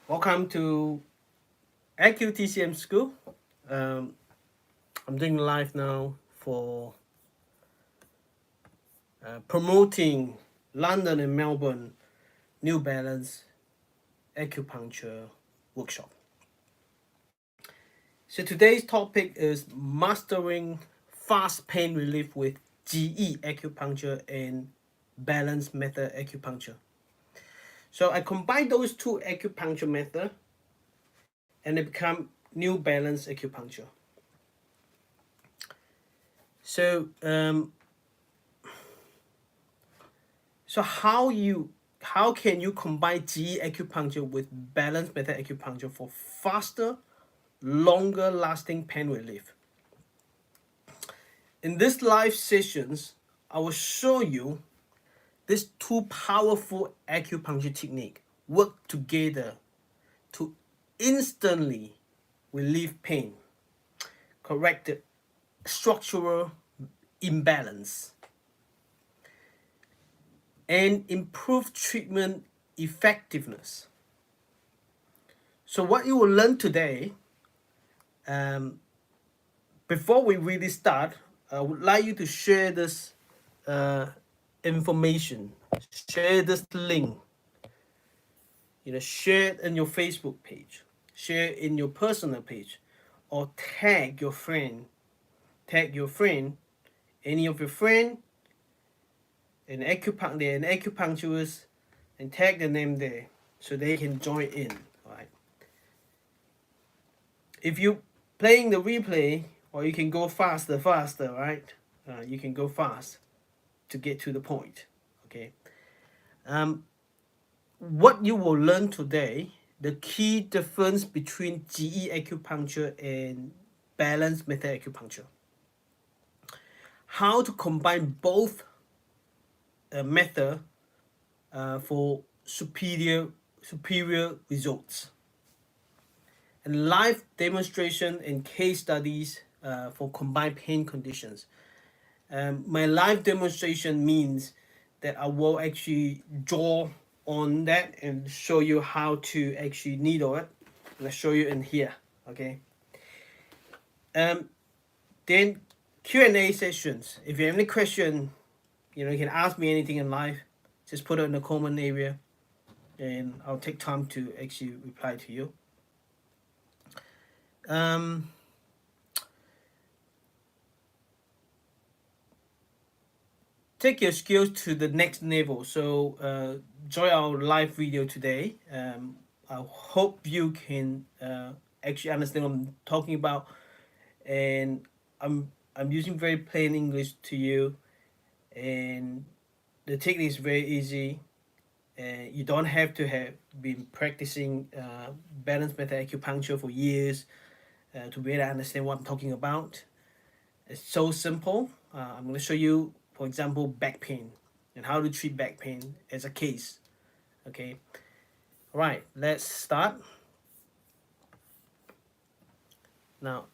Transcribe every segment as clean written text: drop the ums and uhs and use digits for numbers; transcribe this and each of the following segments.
Welcome to AcuTCM School. I'm doing live now for promoting London and Melbourne New Balance Acupuncture Workshop. So today's topic is mastering fast pain relief with JiYi Acupuncture and Balance Method Acupuncture. So I combine those two acupuncture methods and they become New Balance Acupuncture. So how can you combine JiYi Acupuncture with Balance Method Acupuncture for faster, longer lasting pain relief? In this live sessions, I will show you these two powerful acupuncture techniques work together to instantly relieve pain, correct the structural imbalance, and improve treatment effectiveness. So what you will learn today, before we really start, I would like you to share this information, share this link, share it in your Facebook page, share it in your personal page, or tag your friend, any of your friend, an acupuncturist, and tag the name there so they can join in. All right. If you playing the replay, or you can go faster, right? You can go fast to get to the point. Okay. What you will learn today, the key difference between JiYi Acupuncture and Balance Method Acupuncture. How to combine both method for superior results. And live demonstration and case studies for combined pain conditions. My live demonstration means that I will actually draw on that and show you how to actually needle it. And I'll show you in here, okay? Then Q&A sessions. If you have any question, you can ask me anything in live. Just put it in the comment area, and I'll take time to actually reply to you. Take your skills to the next level. So join our live video today. I hope you can actually understand what I'm talking about, and I'm using very plain English to you, and the technique is very easy. You don't have to have been practicing balance method acupuncture for years to really understand what I'm talking about. It's so simple. I'm going to show you, for example, back pain and how to treat back pain as a case. Okay. All right, let's start. Now,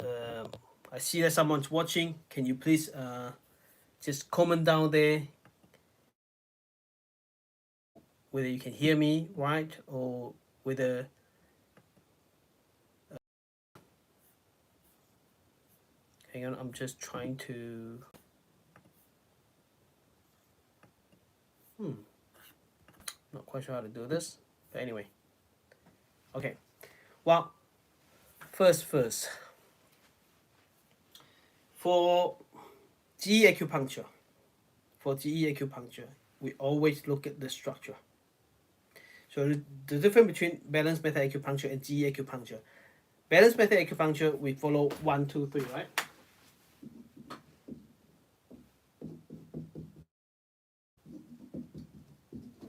I see that someone's watching. Can you please just comment down there whether you can hear me, right? Or whether hang on, I'm just trying to not quite sure how to do this, but anyway. Okay. Well, first, for JiYi Acupuncture, we always look at the structure. So the difference between Balance Method Acupuncture and JiYi Acupuncture. Balance Method Acupuncture, we follow 1, 2, 3, right?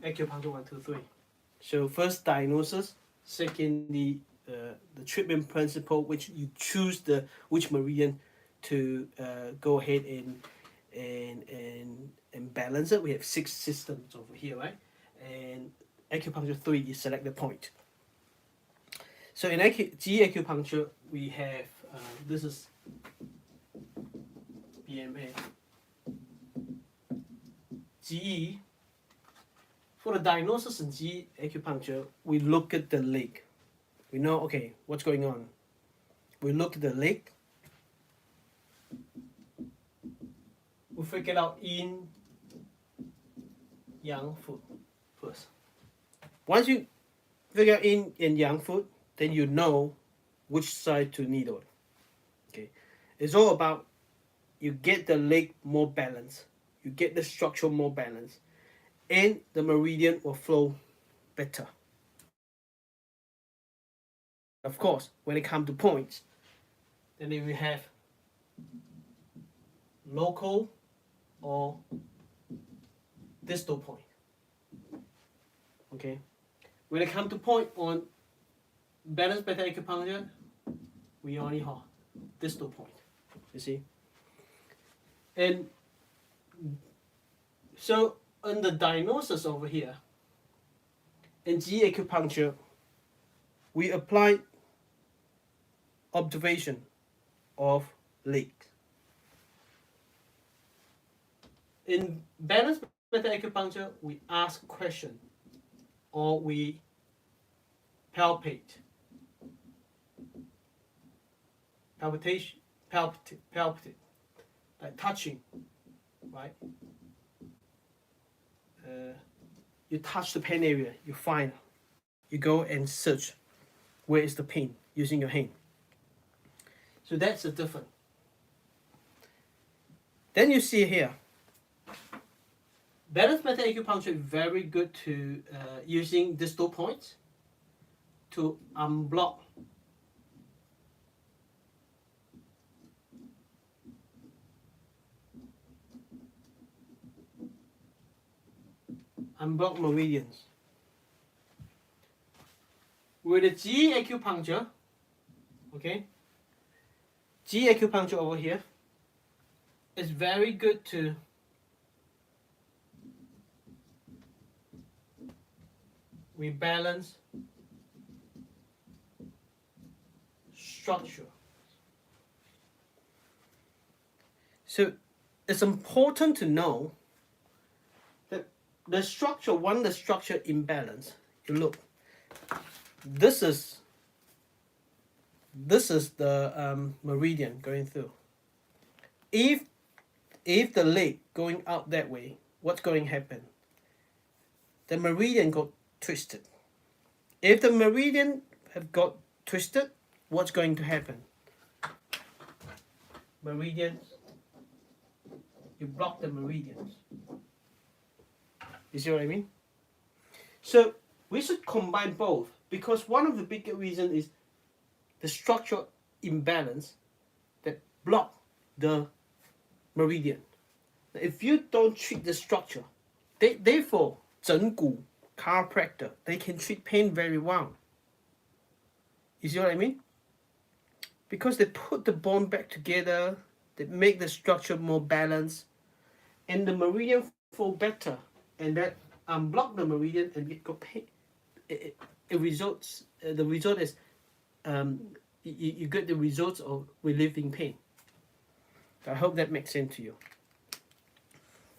Acupuncture 1, 2, 3. So first diagnosis, secondly the treatment principle, which you choose which meridian to go ahead and balance it. We have 6 systems over here, right? And acupuncture 3, you select the point. So in JiYi Acupuncture, we have this is BMA. JiYi For the diagnosis in JiYi Acupuncture, we look at the leg. We know, okay, what's going on. We look at the leg. We figure out yin, yang foot first. Once you figure out yin and yang foot, then you know which side to needle. Okay, it's all about you get the leg more balanced, you get the structure more balanced, and the meridian will flow better. Of course, when it comes to points, then we have local or distal point. Okay, when it comes to point on Balance Method Acupuncture, we only have distal point. You see, and so on the diagnosis over here, in JiYi Acupuncture, we apply observation of legs. In Balance Method Acupuncture, we ask question or we palpate. Palpitate, like touching, right? You touch the pain area, you find, you go and search where is the pain using your hand. So that's the difference. Then you see here, Balance Method Acupuncture is very good to using distal points to unblock meridians. With the JiYi Acupuncture, okay, JiYi Acupuncture over here is very good to rebalance structure. So it's important to know that the structure, when the structure imbalance, you look, this is the meridian going through. If the leg going out that way, what's going to happen? The meridian got twisted. If the meridian have got twisted, what's going to happen? Meridians, you block the meridians. You see what I mean? So we should combine both, because one of the bigger reasons is the structural imbalance that block the meridian. If you don't treat the structure, therefore, 整骨 chiropractor, they can treat pain very well. You see what I mean? Because they put the bone back together, they make the structure more balanced, and the meridian flow better, and that unblock the meridian and get got pain. The result is you get the results of relieving pain. I hope that makes sense to you.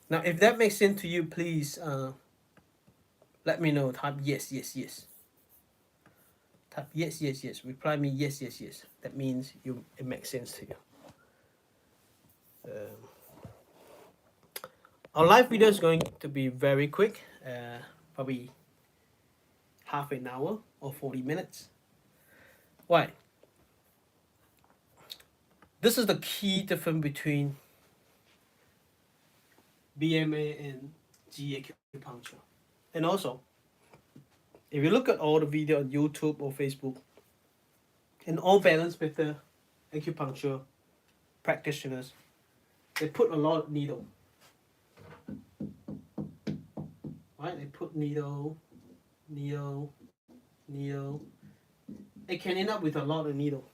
Now, if that makes sense to you, please let me know. Type yes, yes, yes. Type yes, yes, yes. Reply me yes, yes, yes. That means it makes sense to you. Our live video is going to be very quick, probably half an hour or 40 minutes. Why? This is the key difference between BMA and JiYi Acupuncture. And also, if you look at all the video on YouTube or Facebook, and all Balance Method Acupuncture practitioners, they put a lot of needle. Right? They put needle. It can end up with a lot of needle.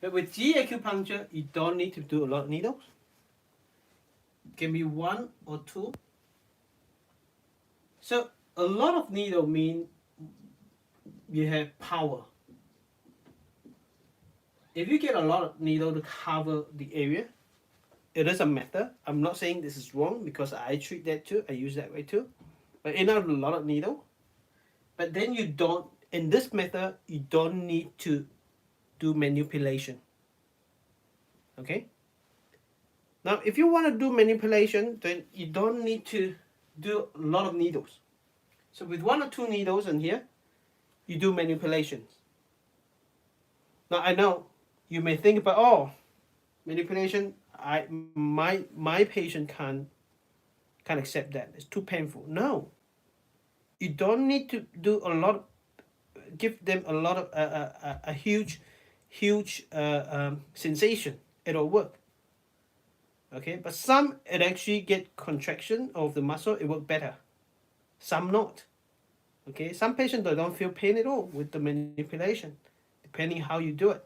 But with JiYi Acupuncture, you don't need to do a lot of needles. It can be 1 or 2. So a lot of needle mean you have power. If you get a lot of needle to cover the area, it is a method. I'm not saying this is wrong, because I treat that too. I use that way too. but in a lot of needle. But then you don't, in this method, you don't need to do manipulation. Okay? Now, if you want to do manipulation, then you don't need to do a lot of needles. So with 1 or 2 needles in here, you do manipulations. Now, I know you may think about, oh, manipulation, my patient can't accept that. It's too painful. No, you don't need to do a lot, give them a lot of a huge sensation. It'll work. Okay, but some it actually get contraction of the muscle. It work better. Some not. Okay, some patients they don't feel pain at all with the manipulation, depending how you do it.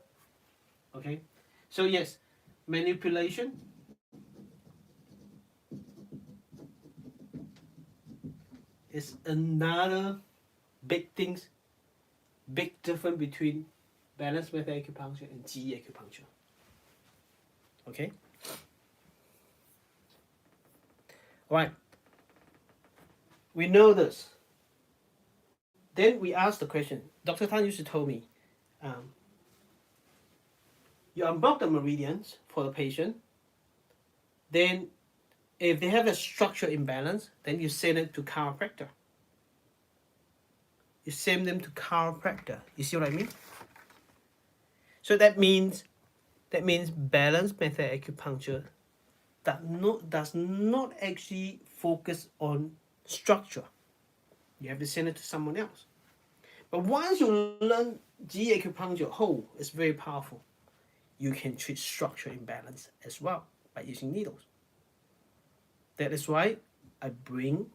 Okay, so yes, manipulation is another big difference between Balance Method Acupuncture and JiYi Acupuncture. Okay. All right. We know this. Then we ask the question. Dr. Tan used to tell me, you unblock the meridians for the patient. Then, if they have a structural imbalance, then you send it to chiropractor. You send them to chiropractor. You see what I mean? So that means Balance Method Acupuncture does not actually focus on structure. You have to send it to someone else. But once you learn JiYi Acupuncture, it's very powerful. You can treat structural imbalance as well by using needles. That is why I bring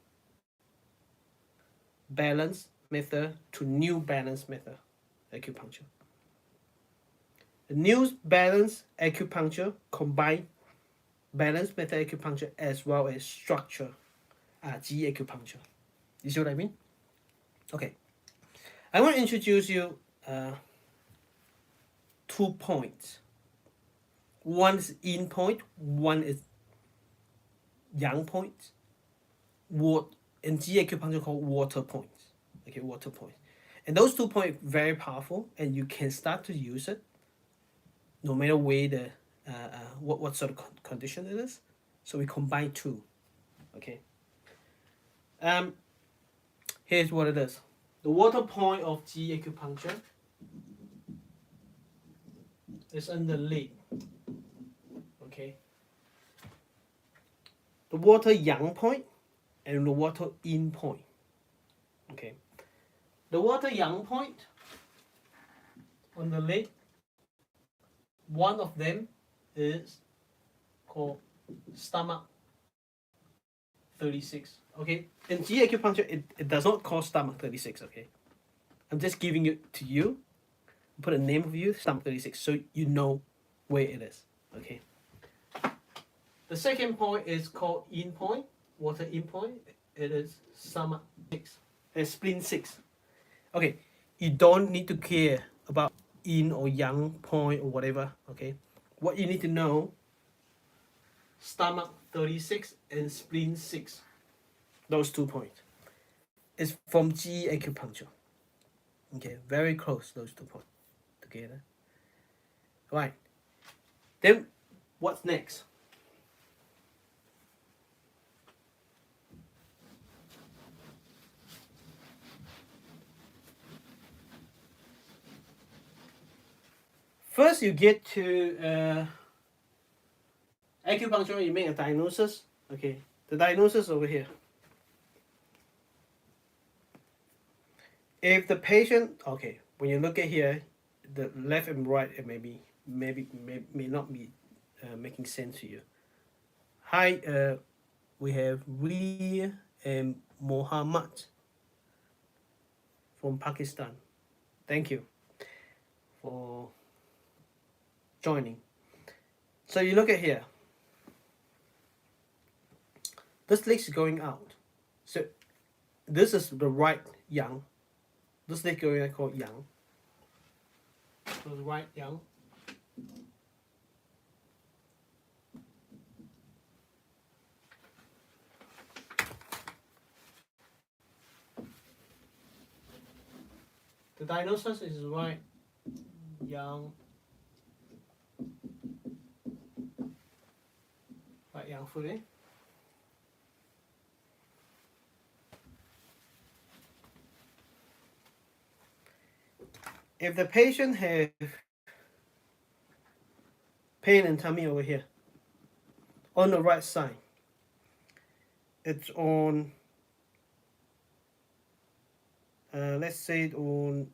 Balance Method to new Balance Method Acupuncture. The new Balance Acupuncture combine Balance Method Acupuncture as well as structure JiYi Acupuncture. You see what I mean? Okay. I want to introduce you 2 points. One is yin point, one is yang point. In JiYi Acupuncture called water points. Okay, water points. And those 2 points are very powerful, and you can start to use it no matter where the what sort of condition it is. So we combine 2. Okay. Here's what it is. The water point of JiYi Acupuncture is on the leg. Okay. The water yang point and the water yin point. Okay. The water yang point on the leg, one of them is called stomach 36. Okay. In JiYi Acupuncture, it does not call stomach 36. Okay. I'm just giving it to you. Put a name of you, stomach 36, so you know where it is. Okay. The second point is called yin point, water yin point. It is stomach 6, spleen 6. Okay, you don't need to care about yin or yang point or whatever. Okay, what you need to know: stomach 36 and spleen 6. Those 2 points is from JiYi Acupuncture. Okay, very close. Those 2 points together. Right. Then, what's next? First, you get to acupuncture. You make a diagnosis. Okay, the diagnosis over here. If the patient, okay, when you look at here, the left and right, it may not be making sense to you. Hi, we have Ria and Mohammed from Pakistan. Thank you for joining. So you look at here. This leg is going out. So this is the right yang. This leg going called yang. So the right yang. The diagnosis is right young foot. If the patient have pain in tummy over here on the right side, it's on let's say on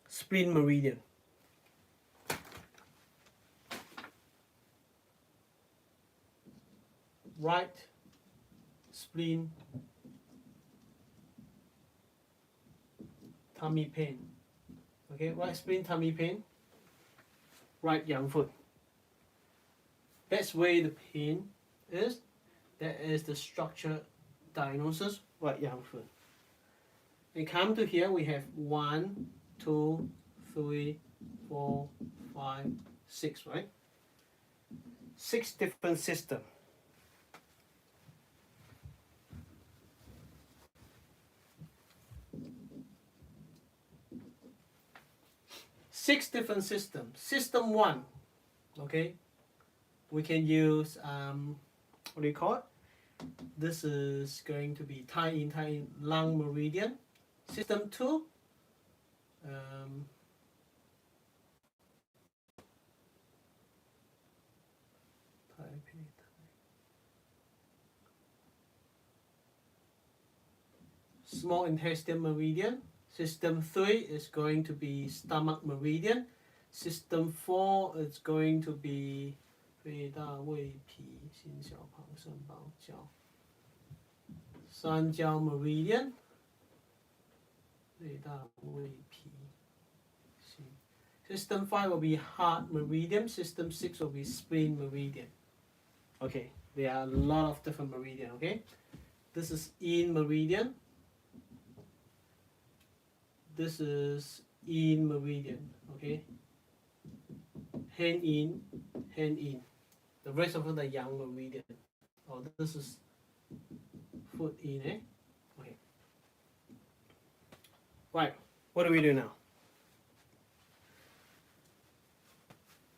spleen meridian. Right spleen tummy pain. Okay, right spleen tummy pain, right young foot. That's where the pain is. That is the structure diagnosis, right young foot. And come to here, we have 1, 2, 3, 4, 5, 6, right? 6 different systems. Six different systems. System 1, okay, we can use what do you call it? This is going to be tie in lung meridian. System 2, small intestine meridian. System 3 is going to be stomach meridian. System 4 is going to be 肺大胃脾心小旁肾包角三焦 meridian. 肺大胃脾心. System 5 will be heart meridian. System 6 will be spleen meridian. Okay, there are a lot of different meridian. Okay, this is in meridian. This is in meridian. Okay, hand in, hand in. The rest of the yang meridian. Oh, this is foot in, eh? Okay. Right, what do we do now?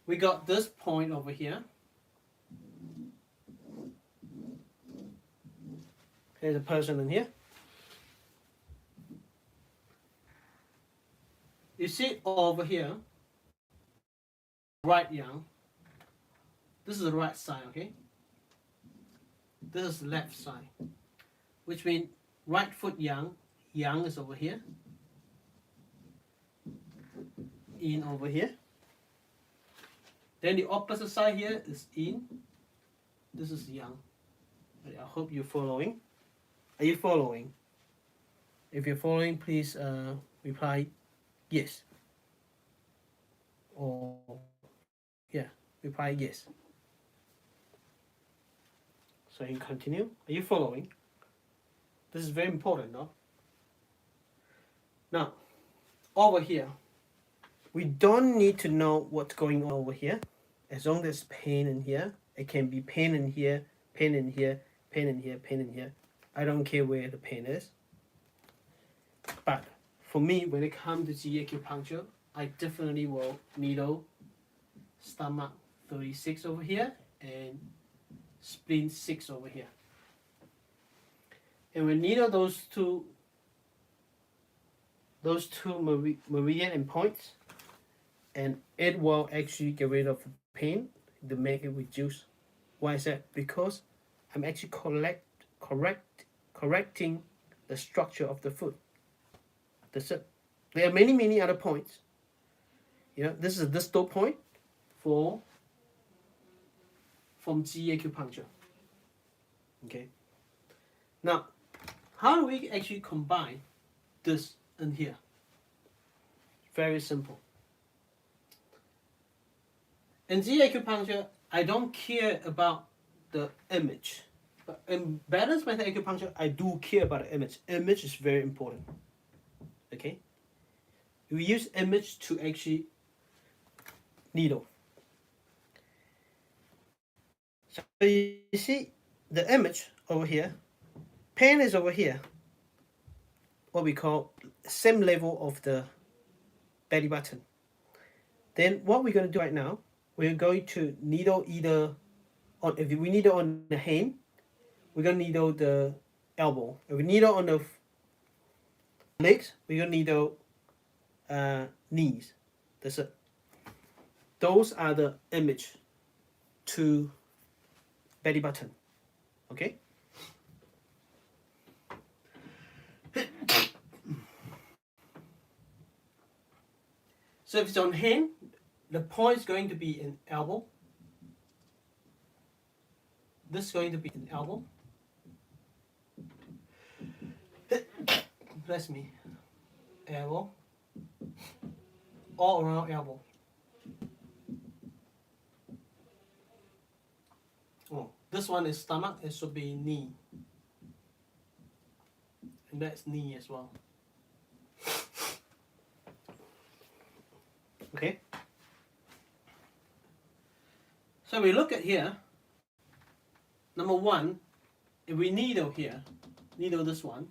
We got this point over here. There's a person in here. You see over here, right yang. This is the right side, okay? This is the left side, which means right foot yang is over here, in over here. Then the opposite side here is in. This is yang. I hope you're following. Are you following? If you're following, please reply yes. Or yeah, reply yes. So you continue. Are you following? This is very important, no? Now, over here, we don't need to know what's going on over here. As long as there's pain in here, it can be pain in here, pain in here, pain in here, pain in here. I don't care where the pain is. But for me, when it comes to JiYi Acupuncture, I definitely will needle stomach 36 over here and spleen 6 over here. And we needle those two meridian and points, and it will actually get rid of the pain to make it reduce. Why is that? Because I'm actually correcting the structure of the foot. That's it. There are many other points. You know, this is a distal point from JiYi Acupuncture. Okay. Now, how do we actually combine this and here? Very simple. In JiYi Acupuncture, I don't care about the image. But in Balance Method Acupuncture, I do care about the image. Image is very important. Okay? We use image to actually needle. So you see the image over here, pain is over here. what we call same level of the belly button. Then what we're going to do right now, we're going to needle either on, if we needle on the hand, we're going to needle the elbow. If we needle on the legs, we're going to needle knees. That's it. Those are the image to belly button. Okay. So if it's on hand, the point is going to be in elbow. This is going to be in elbow. Bless me. Elbow. All around elbow. Oh, this one is stomach. It should be knee. And that's knee as well. Okay. So we look at here. Number one, if we needle here, needle this one,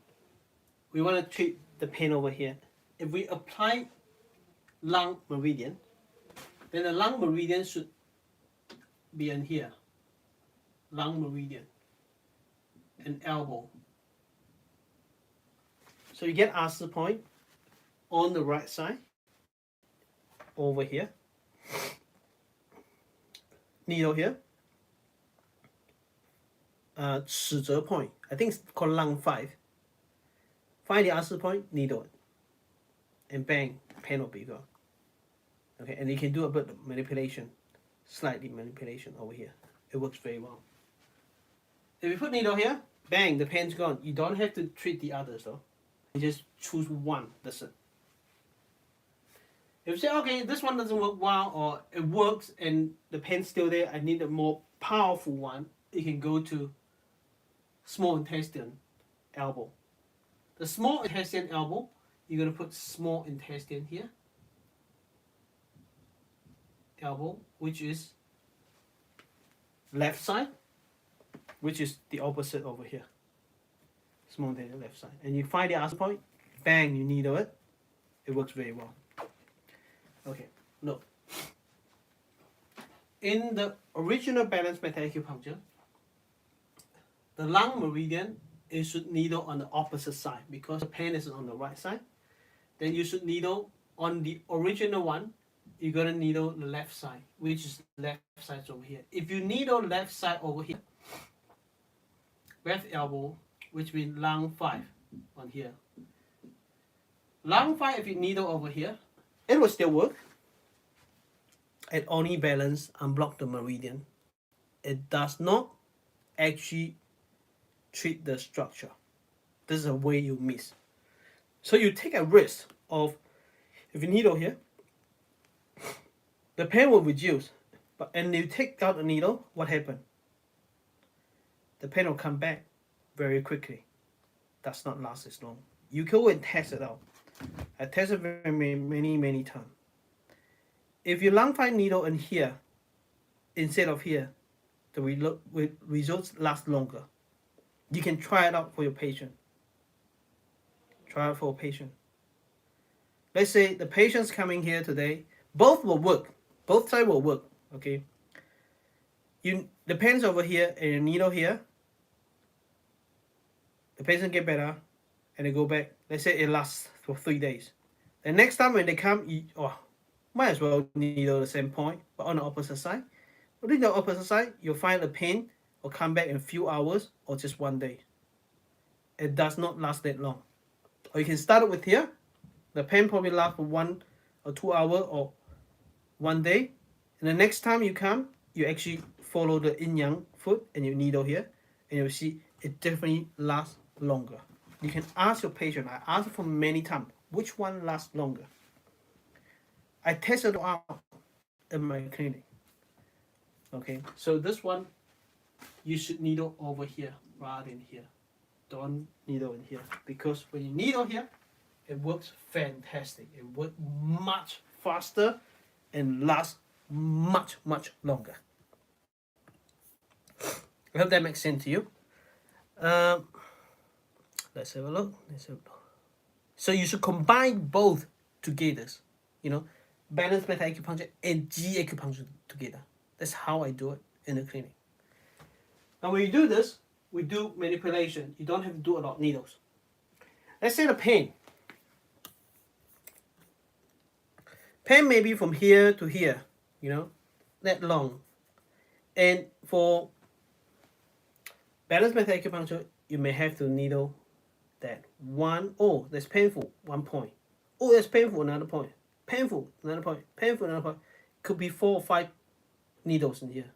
we want to treat the pain over here. If we apply lung meridian, then the lung meridian should be in here. Lung meridian and elbow. So you get ulcer point on the right side over here. Needle here. 齿折 point. I think it's called lung 5. Find the ulcer point, needle it. And bang, pain will be gone. Okay, and you can do a bit of manipulation, slightly manipulation over here. It works very well. If you put needle here, bang, the pain's gone. You don't have to treat the others though. You just choose one, that's it. If you say, okay, this one doesn't work well, or it works and the pain's still there, I need a more powerful one, you can go to small intestine elbow. The small intestine elbow, you're going to put small intestine here. Elbow, which is left side, which is the opposite over here. Small intestine left side. And you find the ulcer point, bang, you needle it. It works very well. Okay, look. In the original Balance Method Acupuncture, the lung meridian, it should needle on the opposite side because the pain is on the right side. Then you should needle on the original one. You're gonna needle the left side, which is left side over here. If you needle left side over here, left elbow, which means lung 5 on here. Lung 5, if you needle over here, it will still work. It only balance and block the meridian. It does not actually treat the structure. This is a way you miss. So you take a risk of, if you needle here, the pain will reduce, and you take out the needle, what happened? The pain will come back very quickly. Does not last as long. You can go and test it out. I tested many times. If you lung 5 needle in here instead of here, the results last longer. You can try it out for your patient. Try it for a patient. Let's say the patient's coming here today. Both will work. Both sides will work. Okay. The pain's over here and your needle here. The patient get better, and they go back. Let's say it lasts for 3 days. The next time when they come, might as well needle the same point, but on the opposite side. But on the opposite side, you'll find the pain will come back in a few hours or just 1 day. It does not last that long. Or you can start it with here. The pain probably lasts for 1 or 2 hours or 1 day. And the next time you come, you actually follow the yin-yang foot and you needle here. And you'll see it definitely lasts longer. You can ask your patient. I asked for many times, which one lasts longer? I tested it out in my clinic. Okay, so this one, you should needle over here rather than here. Don't needle in here, because when you needle here, it works fantastic. It works much faster and lasts much longer. I hope that makes sense to you. Let's have a look. So you should combine both together, you know, Balance Method Acupuncture and JiYi Acupuncture together. That's how I do it in the clinic. Now when you do this, we do manipulation. You don't have to do a lot of needles. Let's say the pain. Pain may be from here to here, you know, that long. And for Balance Method Acupuncture, you may have to needle that one. Oh, that's painful, 1 point. Oh, that's painful, another point. Painful, another point. Painful, another point. Could be 4 or 5 needles in here.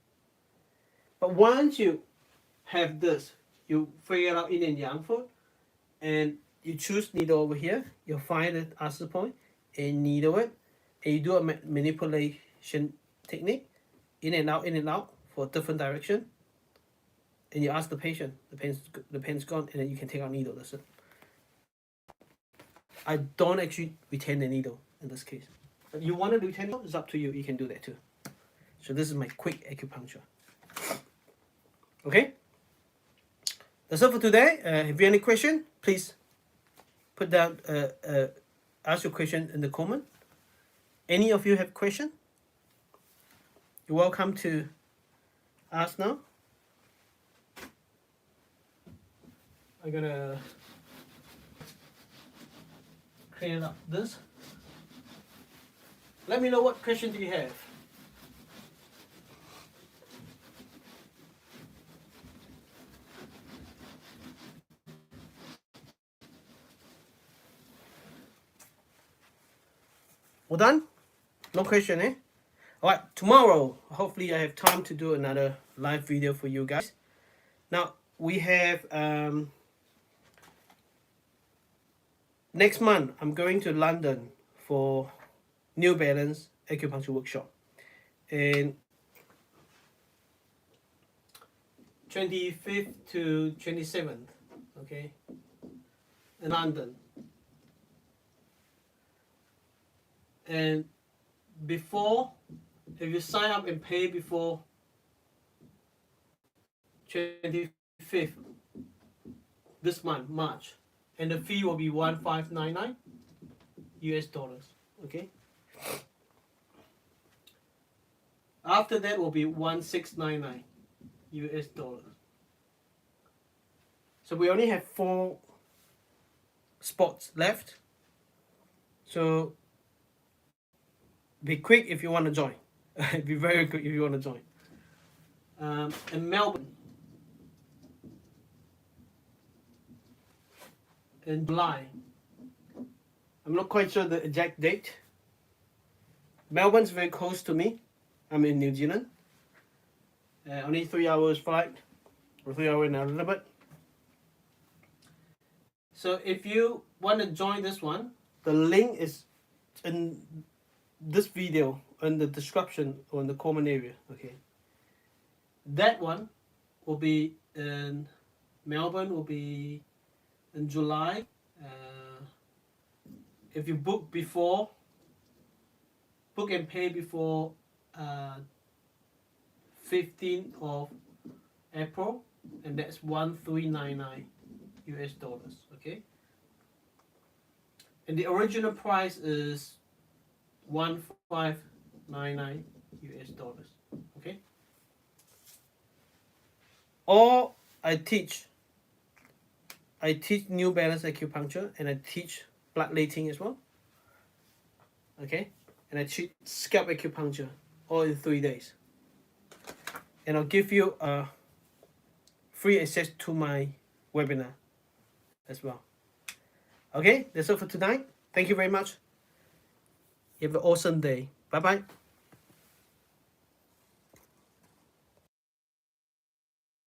But once you have this, you figure out yin and yang foot, and you choose needle over here, you'll find the answer point, and needle it, and you do a manipulation technique, in and out for different direction, and you ask the patient, the pain's gone, and then you can take out needle. That's it. I don't actually retain the needle in this case. If you want to retain it, it's up to you. You can do that too. So this is my quick acupuncture. Okay? That's all for today. If you have any question, please put down, ask your question in the comment. Any of you have question? You're welcome to ask now. I'm gonna clean up this. Let me know what question do you have. All done? No question, eh? Alright, tomorrow, hopefully I have time to do another live video for you guys. Now, we have, next month, I'm going to London for New Balance Acupuncture Workshop. And 25th to 27th, okay, in London. And before, if you sign up and pay before 25th this month, March, and the fee will be $1599 US dollars. Okay. After that will be $1699 US dollars. So we only have 4 spots left. So be quick if you want to join. Be very quick if you want to join. In Melbourne, in July. I'm not quite sure the exact date. Melbourne's very close to me. I'm in New Zealand. Only 3 hours flight, or 3 hours and a little bit. So if you want to join this one, the link is in this video, in the description or in the comment area. Okay. That one will be in Melbourne. Will be in July. If you book and pay before 15th of April, and that's $1399 US dollars. Okay. And the original price is $1599 US dollars. Okay. Or I teach New Balance Acupuncture, and I teach bloodletting as well. Okay. And I teach scalp acupuncture all in 3 days. And I'll give you free access to my webinar as well. Okay, that's all for tonight. Thank you very much. You have an awesome day. Bye-bye.